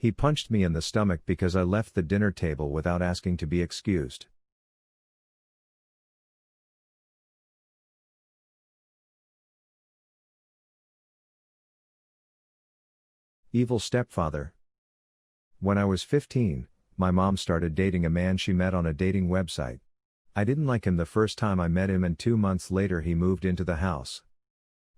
He punched me in the stomach because I left the dinner table without asking to be excused. Evil stepfather. When I was 15, my mom started dating a man she met on a dating website. I didn't like him the first time I met him, and 2 months later he moved into the house.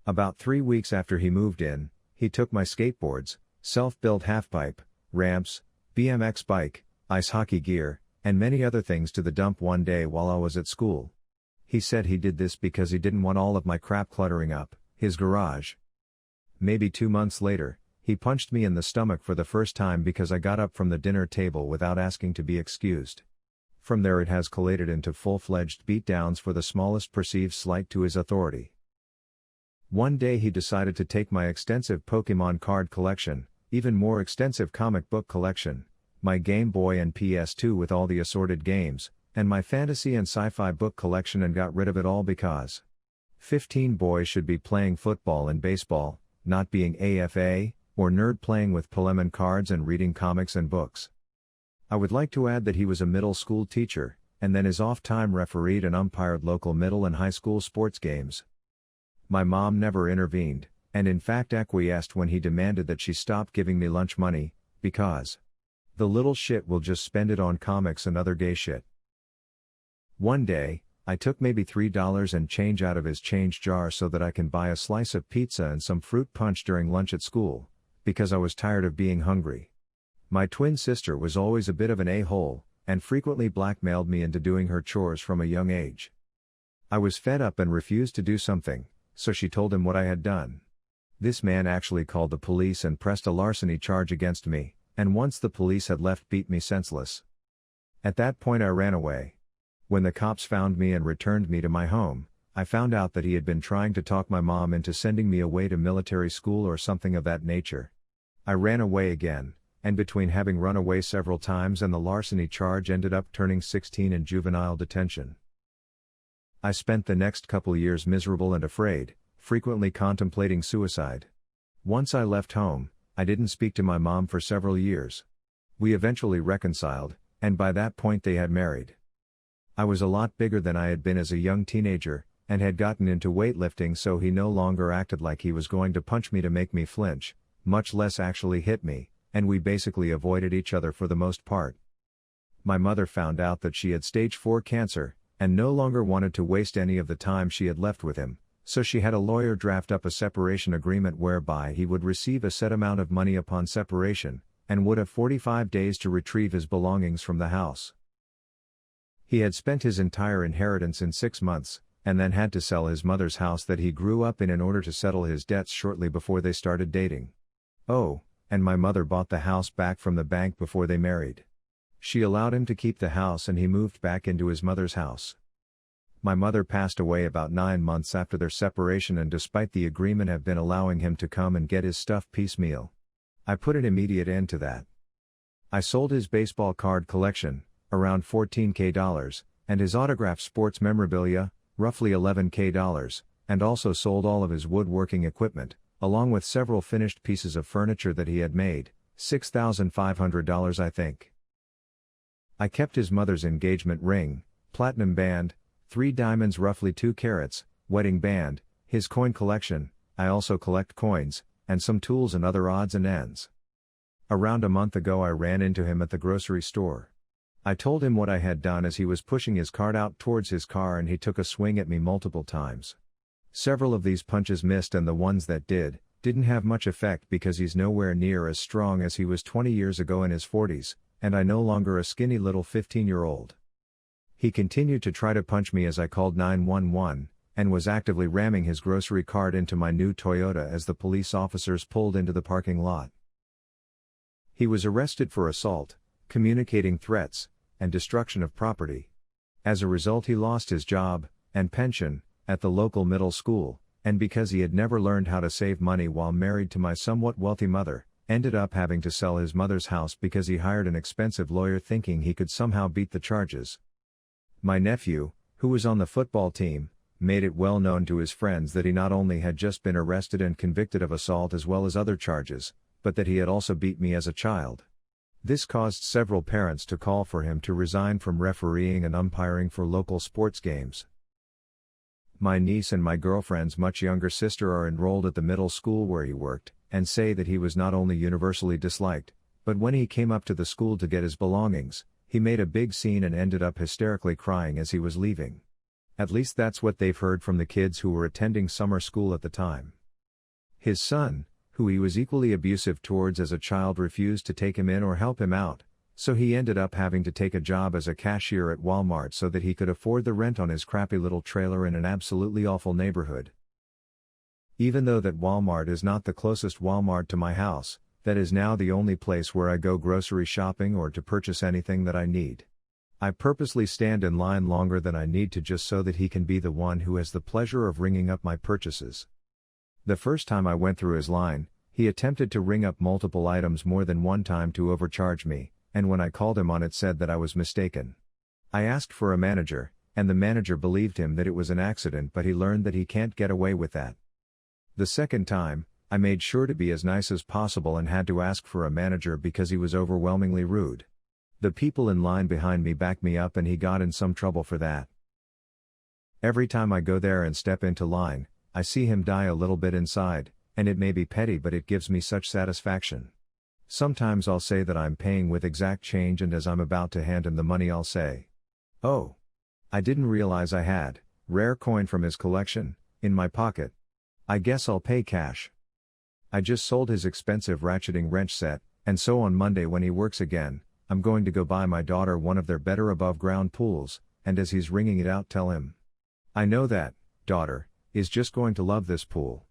About 3 weeks after he moved in, he took my skateboards, self-built halfpipe, ramps, BMX bike, ice hockey gear, and many other things to the dump one day while I was at school. He said he did this because he didn't want all of my crap cluttering up his garage. Maybe 2 months later, he punched me in the stomach for the first time because I got up from the dinner table without asking to be excused. From there it has collated into full-fledged beatdowns for the smallest perceived slight to his authority. One day he decided to take my extensive Pokemon card collection, even more extensive comic book collection, my Game Boy and PS2 with all the assorted games, and my fantasy and sci-fi book collection, and got rid of it all because 15 boys should be playing football and baseball, not being AFA, or nerd playing with Pokemon cards and reading comics and books. I would like to add that he was a middle school teacher, and then his off-time refereed and umpired local middle and high school sports games. My mom never intervened, and in fact acquiesced when he demanded that she stop giving me lunch money, because the little shit will just spend it on comics and other gay shit. One day, I took maybe $3 and change out of his change jar so that I can buy a slice of pizza and some fruit punch during lunch at school, because I was tired of being hungry. My twin sister was always a bit of an a-hole, and frequently blackmailed me into doing her chores from a young age. I was fed up and refused to do something, so she told him what I had done. This man actually called the police and pressed a larceny charge against me, and once the police had left, beat me senseless. At that point I ran away. When the cops found me and returned me to my home, I found out that he had been trying to talk my mom into sending me away to military school or something of that nature. I ran away again, and between having run away several times and the larceny charge, ended up turning 16 in juvenile detention. I spent the next couple years miserable and afraid, frequently contemplating suicide. Once I left home, I didn't speak to my mom for several years. We eventually reconciled, and by that point they had married. I was a lot bigger than I had been as a young teenager, and had gotten into weightlifting, so he no longer acted like he was going to punch me to make me flinch, much less actually hit me, and we basically avoided each other for the most part. My mother found out that she had stage 4 cancer, and no longer wanted to waste any of the time she had left with him, so she had a lawyer draft up a separation agreement whereby he would receive a set amount of money upon separation, and would have 45 days to retrieve his belongings from the house. He had spent his entire inheritance in 6 months, and then had to sell his mother's house that he grew up in order to settle his debts shortly before they started dating. Oh, and my mother bought the house back from the bank before they married. She allowed him to keep the house and he moved back into his mother's house. My mother passed away about 9 months after their separation, and despite the agreement have been allowing him to come and get his stuff piecemeal. I put an immediate end to that. I sold his baseball card collection, around $14,000, and his autographed sports memorabilia, roughly $11,000, and also sold all of his woodworking equipment, along with several finished pieces of furniture that he had made, $6,500 I think. I kept his mother's engagement ring, platinum band, 3 diamonds roughly 2 carats, wedding band, his coin collection. I also collect coins, and some tools and other odds and ends. Around a month ago I ran into him at the grocery store. I told him what I had done as he was pushing his cart out towards his car, and he took a swing at me multiple times. Several of these punches missed, and the ones that didn't have much effect because he's nowhere near as strong as he was 20 years ago in his 40s, and I no longer a skinny little 15-year-old. He continued to try to punch me as I called 911, and was actively ramming his grocery cart into my new Toyota as the police officers pulled into the parking lot. He was arrested for assault, communicating threats, and destruction of property. As a result, he lost his job and pension at the local middle school, and because he had never learned how to save money while married to my somewhat wealthy mother, ended up having to sell his mother's house because he hired an expensive lawyer thinking he could somehow beat the charges. My nephew, who was on the football team, made it well known to his friends that he not only had just been arrested and convicted of assault as well as other charges, but that he had also beat me as a child. This caused several parents to call for him to resign from refereeing and umpiring for local sports games. My niece and my girlfriend's much younger sister are enrolled at the middle school where he worked, and say that he was not only universally disliked, but when he came up to the school to get his belongings, he made a big scene and ended up hysterically crying as he was leaving. At least that's what they've heard from the kids who were attending summer school at the time. His son, who he was equally abusive towards as a child, refused to take him in or help him out, so he ended up having to take a job as a cashier at Walmart so that he could afford the rent on his crappy little trailer in an absolutely awful neighborhood. Even though that Walmart is not the closest Walmart to my house, that is now the only place where I go grocery shopping or to purchase anything that I need. I purposely stand in line longer than I need to just so that he can be the one who has the pleasure of ringing up my purchases. The first time I went through his line, he attempted to ring up multiple items more than one time to overcharge me, and when I called him on it said that I was mistaken. I asked for a manager, and the manager believed him that it was an accident, but he learned that he can't get away with that. The second time, I made sure to be as nice as possible and had to ask for a manager because he was overwhelmingly rude. The people in line behind me backed me up and he got in some trouble for that. Every time I go there and step into line, I see him die a little bit inside, and it may be petty but it gives me such satisfaction. Sometimes I'll say that I'm paying with exact change, and as I'm about to hand him the money I'll say, "Oh, I didn't realize I had rare coin from his collection in my pocket. I guess I'll pay cash." I just sold his expensive ratcheting wrench set, and so on Monday when he works again, I'm going to go buy my daughter one of their better above ground pools, and as he's ringing it out tell him, "I know that, daughter, is just going to love this pool.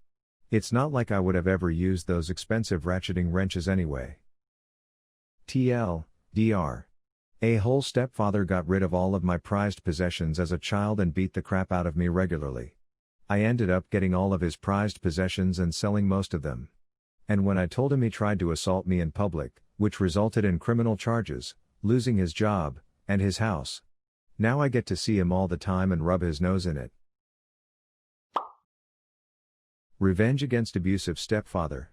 It's not like I would have ever used those expensive ratcheting wrenches anyway." TLDR. A whole stepfather got rid of all of my prized possessions as a child and beat the crap out of me regularly. I ended up getting all of his prized possessions and selling most of them. And when I told him, he tried to assault me in public, which resulted in criminal charges, losing his job, and his house. Now I get to see him all the time and rub his nose in it. Revenge against abusive stepfather.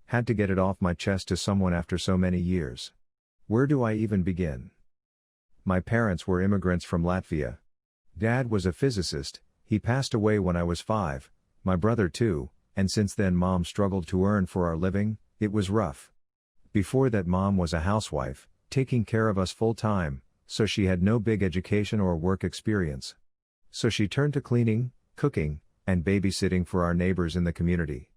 Had to get it off my chest to someone after so many years. Where do I even begin? My parents were immigrants from Latvia. Dad was a physicist, he passed away when I was 5, my brother too, and since then Mom struggled to earn for our living. It was rough. Before that Mom was a housewife, taking care of us full time, so she had no big education or work experience. So she turned to cleaning, cooking, and babysitting for our neighbors in the community.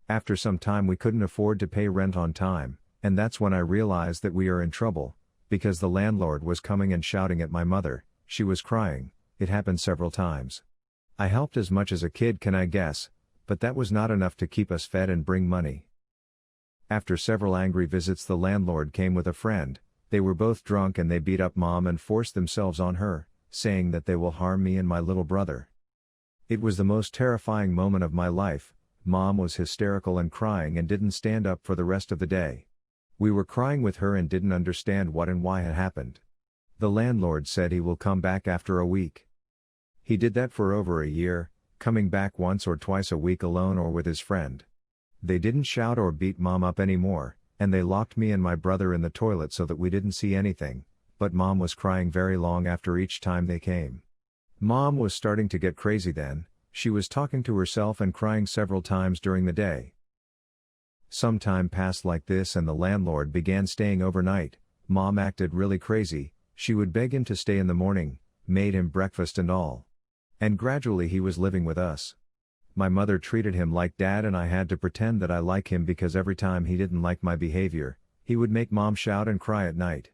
After some time we couldn't afford to pay rent on time, and that's when I realized that we are in trouble, because the landlord was coming and shouting at my mother. She was crying. It happened several times. I helped as much as a kid can, I guess, but that was not enough to keep us fed and bring money. After several angry visits the landlord came with a friend. They were both drunk and they beat up Mom and forced themselves on her, saying that they will harm me and my little brother. It was the most terrifying moment of my life. Mom was hysterical and crying and didn't stand up for the rest of the day. We were crying with her and didn't understand what and why had happened. The landlord said he will come back after a week. He did that for over a year, coming back once or twice a week alone or with his friend. They didn't shout or beat Mom up anymore, and they locked me and my brother in the toilet so that we didn't see anything, but Mom was crying very long after each time they came. Mom was starting to get crazy then. She was talking to herself and crying several times during the day. Some time passed like this and the landlord began staying overnight. Mom acted really crazy. She would beg him to stay in the morning, made him breakfast and all. And gradually he was living with us. My mother treated him like dad and I had to pretend that I like him because every time he didn't like my behavior, he would make Mom shout and cry at night.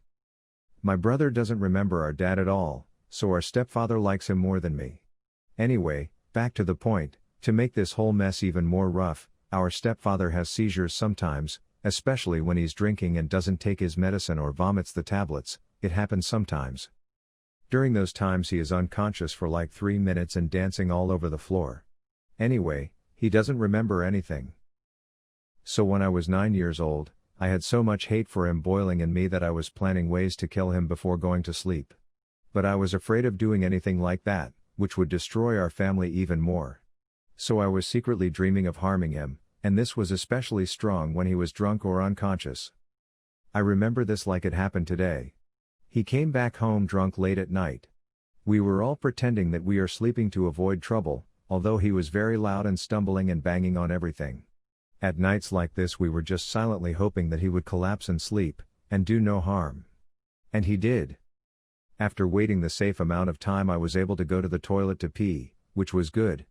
My brother doesn't remember our dad at all, so our stepfather likes him more than me. Anyway, back to the point, to make this whole mess even more rough, our stepfather has seizures sometimes, especially when he's drinking and doesn't take his medicine or vomits the tablets. It happens sometimes. During those times he is unconscious for like 3 minutes and dancing all over the floor. Anyway, he doesn't remember anything. So when I was 9 years old, I had so much hate for him boiling in me that I was planning ways to kill him before going to sleep. But I was afraid of doing anything like that, which would destroy our family even more. So I was secretly dreaming of harming him, and this was especially strong when he was drunk or unconscious. I remember this like it happened today. He came back home drunk late at night. We were all pretending that we are sleeping to avoid trouble, although he was very loud and stumbling and banging on everything. At nights like this we were just silently hoping that he would collapse and sleep, and do no harm. And he did. After waiting the safe amount of time I was able to go to the toilet to pee, which was good.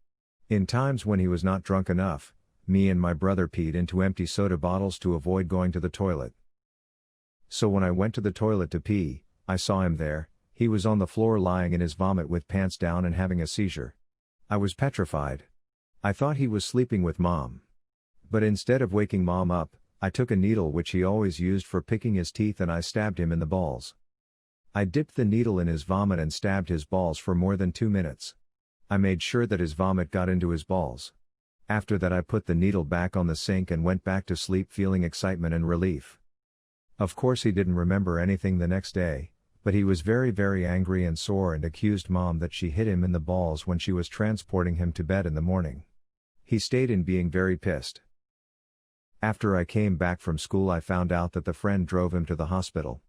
In times when he was not drunk enough, me and my brother peed into empty soda bottles to avoid going to the toilet. So when I went to the toilet to pee, I saw him there. He was on the floor lying in his vomit with pants down and having a seizure. I was petrified. I thought he was sleeping with Mom. But instead of waking Mom up, I took a needle which he always used for picking his teeth and I stabbed him in the balls. I dipped the needle in his vomit and stabbed his balls for more than 2 minutes. I made sure that his vomit got into his balls. After that I put the needle back on the sink and went back to sleep feeling excitement and relief. Of course he didn't remember anything the next day, but he was very angry and sore and accused Mom that she hit him in the balls when she was transporting him to bed in the morning. He stayed in being very pissed. After I came back from school I found out that the friend drove him to the hospital.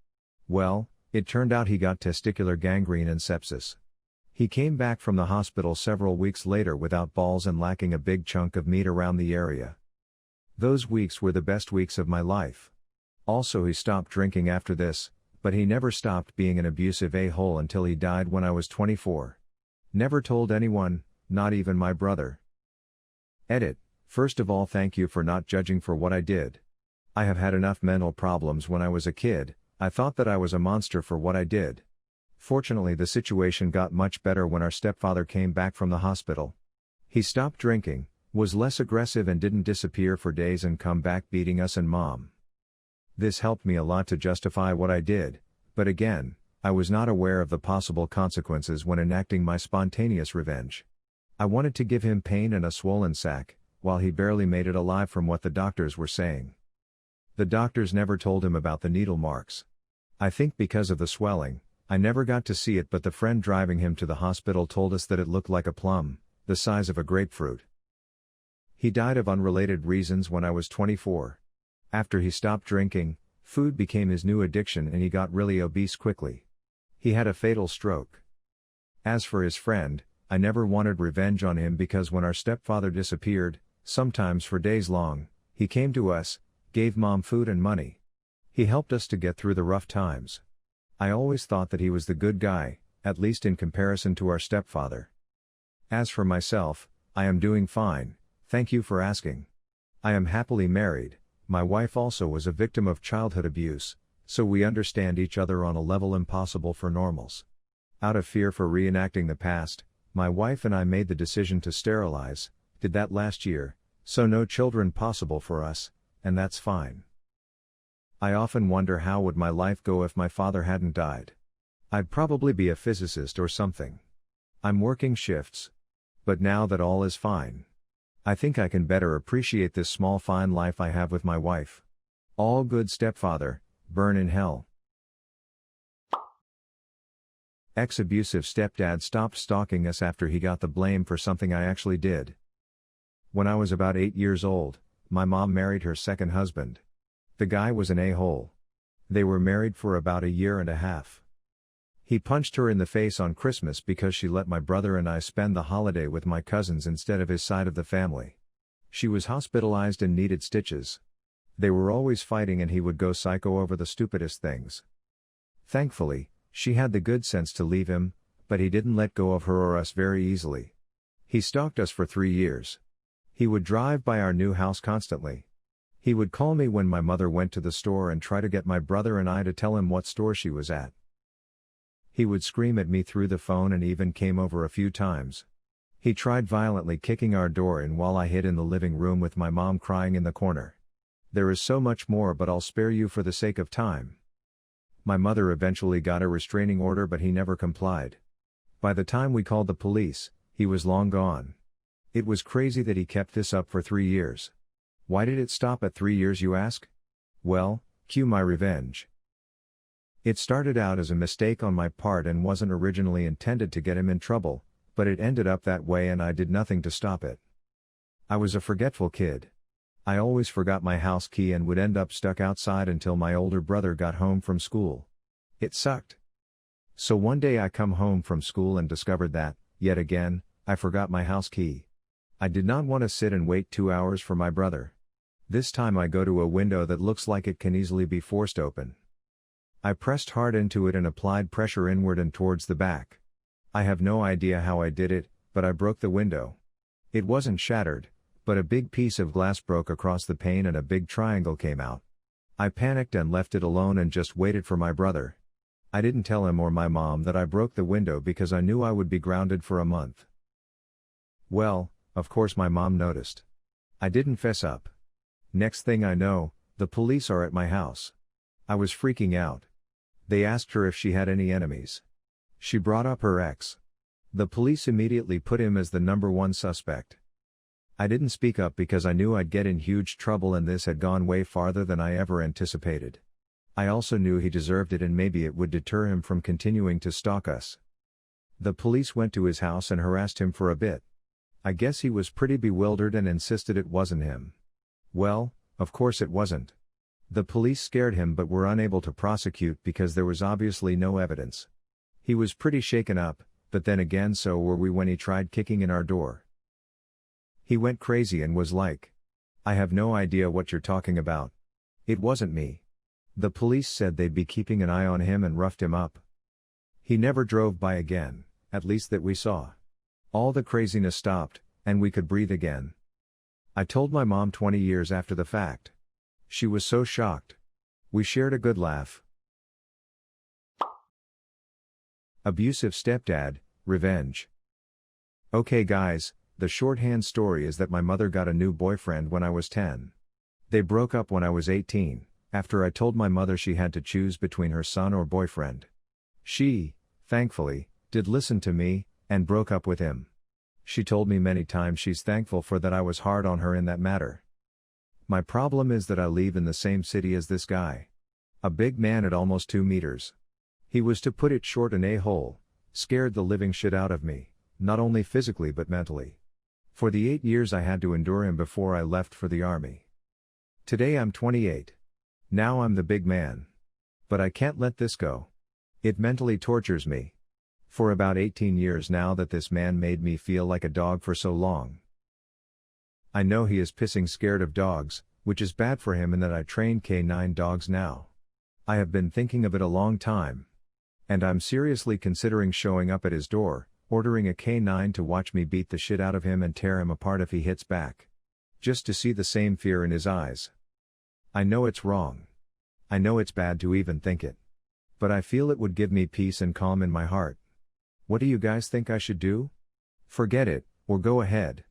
Well, it turned out he got testicular gangrene and sepsis. He came back from the hospital several weeks later without balls and lacking a big chunk of meat around the area. Those weeks were the best weeks of my life. Also he stopped drinking after this, but he never stopped being an abusive a-hole until he died when I was 24. Never told anyone, not even my brother. Edit. First of all, thank you for not judging for what I did. I have had enough mental problems when I was a kid. I thought that I was a monster for what I did. Fortunately the situation got much better when our stepfather came back from the hospital. He stopped drinking, was less aggressive and didn't disappear for days and come back beating us and Mom. This helped me a lot to justify what I did, but again, I was not aware of the possible consequences when enacting my spontaneous revenge. I wanted to give him pain and a swollen sack, while he barely made it alive from what the doctors were saying. The doctors never told him about the needle marks. I think because of the swelling, I never got to see it, but the friend driving him to the hospital told us that it looked like a plum, the size of a grapefruit. He died of unrelated reasons when I was 24. After he stopped drinking, food became his new addiction and he got really obese quickly. He had a fatal stroke. As for his friend, I never wanted revenge on him because when our stepfather disappeared, sometimes for days long, he came to us, gave Mom food and money. He helped us to get through the rough times. I always thought that he was the good guy, at least in comparison to our stepfather. As for myself, I am doing fine, thank you for asking. I am happily married. My wife also was a victim of childhood abuse, so we understand each other on a level impossible for normals. Out of fear for reenacting the past, my wife and I made the decision to sterilize, did that last year, so no children possible for us, and that's fine. I often wonder how would my life go if my father hadn't died. I'd probably be a physicist or something. I'm working shifts. But now that all is fine, I think I can better appreciate this small fine life I have with my wife. All good stepfather, burn in hell. Ex-abusive stepdad stopped stalking us after he got the blame for something I actually did. When I was about 8 years old, my mom married her second husband. The guy was an a-hole. They were married for about 1.5 years. He punched her in the face on Christmas because she let my brother and I spend the holiday with my cousins instead of his side of the family. She was hospitalized and needed stitches. They were always fighting and he would go psycho over the stupidest things. Thankfully, she had the good sense to leave him, but he didn't let go of her or us very easily. He stalked us for 3 years. He would drive by our new house constantly. He would call me when my mother went to the store and try to get my brother and I to tell him what store she was at. He would scream at me through the phone and even came over a few times. He tried violently kicking our door in while I hid in the living room with my mom crying in the corner. There is so much more, but I'll spare you for the sake of time. My mother eventually got a restraining order, but he never complied. By the time we called the police, he was long gone. It was crazy that he kept this up for 3 years. Why did it stop at 3 years, you ask? Well, cue my revenge. It started out as a mistake on my part and wasn't originally intended to get him in trouble, but it ended up that way and I did nothing to stop it. I was a forgetful kid. I always forgot my house key and would end up stuck outside until my older brother got home from school. It sucked. So one day I come home from school and discovered that, yet again, I forgot my house key. I did not want to sit and wait 2 hours for my brother. This time I go to a window that looks like it can easily be forced open. I pressed hard into it and applied pressure inward and towards the back. I have no idea how I did it, but I broke the window. It wasn't shattered, but a big piece of glass broke across the pane and a big triangle came out. I panicked and left it alone and just waited for my brother. I didn't tell him or my mom that I broke the window because I knew I would be grounded for a month. Well, of course my mom noticed. I didn't fess up. Next thing I know, the police are at my house. I was freaking out. They asked her if she had any enemies. She brought up her ex. The police immediately put him as the #1 suspect. I didn't speak up because I knew I'd get in huge trouble and this had gone way farther than I ever anticipated. I also knew he deserved it and maybe it would deter him from continuing to stalk us. The police went to his house and harassed him for a bit. I guess he was pretty bewildered and insisted it wasn't him. Well, of course it wasn't. The police scared him but were unable to prosecute because there was obviously no evidence. He was pretty shaken up, but then again so were we when he tried kicking in our door. He went crazy and was like, "I have no idea what you're talking about. It wasn't me." The police said they'd be keeping an eye on him and roughed him up. He never drove by again, at least that we saw. All the craziness stopped, and we could breathe again. I told my mom 20 years after the fact. She was so shocked. We shared a good laugh. Abusive stepdad, revenge. Okay guys, the shorthand story is that my mother got a new boyfriend when I was 10. They broke up when I was 18, after I told my mother she had to choose between her son or boyfriend. She, thankfully, did listen to me, and broke up with him. She told me many times she's thankful for that I was hard on her in that matter. My problem is that I live in the same city as this guy. A big man at almost 2 meters. He was, to put it short, an a-hole, scared the living shit out of me, not only physically but mentally. For the 8 years I had to endure him before I left for the army. Today I'm 28. Now I'm the big man. But I can't let this go. It mentally tortures me. For about 18 years now that this man made me feel like a dog for so long. I know he is pissing scared of dogs, which is bad for him, and that I train K9 dogs now. I have been thinking of it a long time. And I'm seriously considering showing up at his door, ordering a K9 to watch me beat the shit out of him and tear him apart if he hits back. Just to see the same fear in his eyes. I know it's wrong. I know it's bad to even think it. But I feel it would give me peace and calm in my heart. What do you guys think I should do? Forget it, or go ahead.